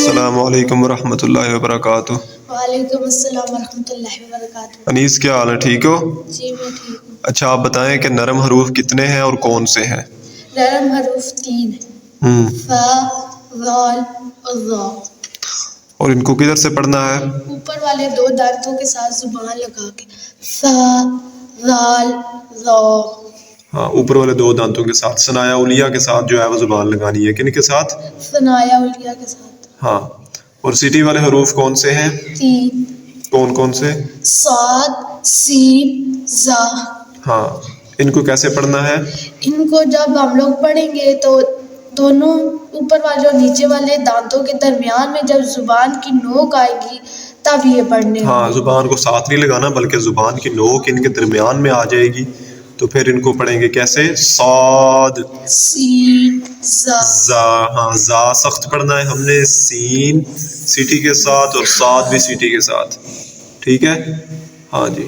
السلام علیکم ورحمۃ اللہ وبرکاتہ۔ وعلیکم السلام ورحمۃ اللہ وبرکاتہ۔ انیس کیا حال ہے، ٹھیک ہو؟ جی میں ٹھیک ہوں۔ اچھا آپ بتائیں کہ نرم حروف کتنے ہیں اور کون سے ہیں؟ نرم حروف 3 ہیں، فا، ذال اور ذا۔ اور ان کو کدھر سے پڑھنا ہے؟ اوپر والے 2 دانتوں کے ساتھ زبان لگا کے، فا، ذال، ذا۔ ہاں، اوپر والے 2 دانتوں کے ساتھ، ثنایا اولیہ کے ساتھ جو ہے وہ زبان لگانی ہے۔ کن کے ساتھ؟ ثنایا الیہ کے ساتھ۔ ہاں، اور سیٹی والے حروف کون سے ہیں؟ 3، کون کون سے؟ صاد، سین، زا۔ ہاں، ان کو کیسے پڑھنا ہے؟ ان کو جب ہم لوگ پڑھیں گے تو دونوں اوپر والے اور نیچے والے دانتوں کے درمیان میں جب زبان کی نوک آئے گی تب یہ پڑھنے ہاں، ہوں گے۔ زبان کو ساتھ نہیں لگانا بلکہ زبان کی نوک ان کے درمیان میں آ جائے گی، تو پھر ان کو پڑھیں گے کیسے؟ صاد، سین، زا۔ زا۔ ہاں، زا سخت پڑھنا ہے ہم نے، سین سیٹی کے ساتھ اور صاد بھی سیٹی کے ساتھ، ٹھیک ہے؟ ہاں جی۔